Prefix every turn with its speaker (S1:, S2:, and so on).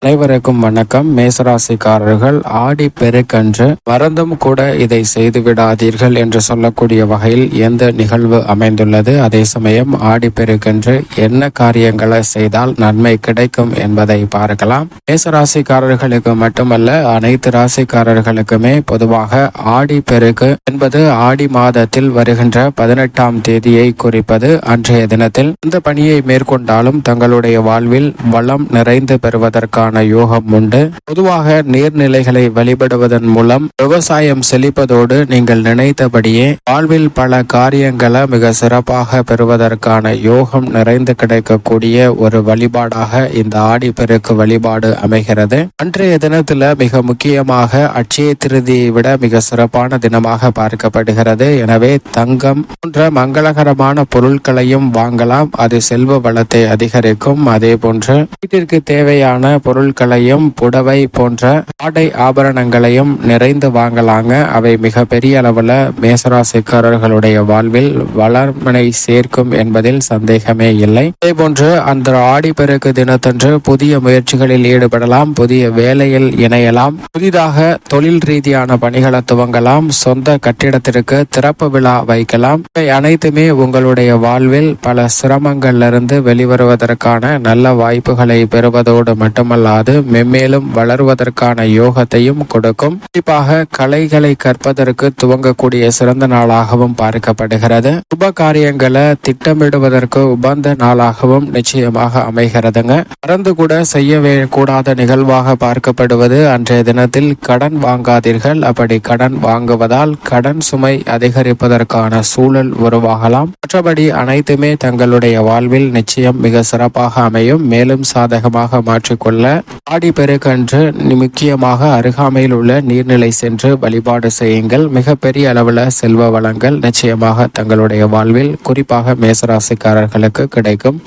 S1: அனைவருக்கும் வணக்கம். மேசராசிக்காரர்கள் ஆடி பெருக்கன்று மறந்தும் கூட இதை செய்து விடாதீர்கள் என்று சொல்லக்கூடிய வகையில் எந்த நிகழ்வு அமைந்துள்ளது. அதே சமயம் ஆடி பெருக்கன்று என்ன காரியங்களை செய்தால் நன்மை கிடைக்கும் என்பதை பார்க்கலாம். மேசராசிக்காரர்களுக்கு மட்டுமல்ல, அனைத்து ராசிக்காரர்களுக்குமே பொதுவாக ஆடி பெருக்கு என்பது ஆடி மாதத்தில் வருகின்ற 18ஆம் தேதியை குறிப்பது. அன்றைய தினத்தில் இந்த பணியை மேற்கொண்டாலும் தங்களுடைய வாழ்வில் வளம் நிறைந்து பெறுவதற்கான யோகம் உண்டு. பொதுவாக நீர்நிலைகளை வழிபடுவதன் மூலம் விவசாயம் செழிப்பதோடு நீங்கள் நினைத்தபடியே வாழ்வில் பல காரியங்களை மிக சிறப்பாக பெறுவதற்கான யோகம் நிறைந்து கிடைக்கக்கூடிய ஒரு வழிபாடாக இந்த ஆடி பெருக்கு வழிபாடு அமைகிறது. அன்றைய தினத்துல மிக முக்கியமாக அட்சய திருதியை விட மிக சிறப்பான தினமாக பார்க்கப்படுகிறது. எனவே தங்கம் போன்ற மங்களகரமான பொருட்களையும் வாங்கலாம். அது செல்வ வளத்தை அதிகரிக்கும். அதே போன்று வீட்டிற்கு தேவையான பொருட்களையும் புடவை போன்ற ஆடை ஆபரணங்களையும் நிறைந்து வாங்கலாங்க. அவை மிக பெரிய அளவுல மேசராசிக்காரர்களுடைய வாழ்வில் வளர்மனை சேர்க்கும் என்பதில் சந்தேகமே இல்லை. அதே போன்று அந்த ஆடிப்பெருக்கு தினத்தன்று புதிய முயற்சிகளில் ஈடுபடலாம். புதிய வேலையில் இணையலாம். புதிதாக தொழில் ரீதியான பணிகளை துவங்கலாம். சொந்த கட்டிடத்திற்கு திறப்பு விழா வைக்கலாம். இவை அனைத்துமே உங்களுடைய வாழ்வில் பல சிரமங்களிலிருந்து வெளிவருவதற்கான நல்ல வாய்ப்புகளை பெறுவதோடு மட்டுமல்லாது மென்மேலும் வளருவதற்கான யோகத்தையும் கொடுக்கும். குறிப்பாக கலைகளை கற்பதற்கு துவங்கக்கூடிய சிறந்த நாளாகவும் பார்க்கப்படுகிறது. சுப காரியங்களை திட்டமிடுவதற்கு உகந்த நாளாகவும் நிச்சயமாக அமைகிறதுங்க. மறந்து கூட செய்ய கூடாத நிகழ்வாக பார்க்கப்படுவது அன்றைய தினத்தில் கடன் வாங்காதீர்கள். அப்படி கடன் வாங்குவதால் கடன் சுமை அதிகரிப்பதற்கான சூழல் உருவாகலாம். மற்றபடி அனைத்துமே தங்களுடைய வாழ்வில் நிச்சயம் மிக சிறப்பாக அமையும். மேலும் சாதகமாக மாற்றிக்கொள்ள ஆடி பெருக்கன்று முக்கியமாக அருகாமையில் உள்ள நீர்நிலை சென்று வழிபாடு செய்யுங்கள். மிகப்பெரிய அளவில் செல்வ வளங்கள் நிச்சயமாக தங்களுடைய வாழ்வில் குறிப்பாக மேசராசிக்காரர்களுக்கு கிடைக்கும்.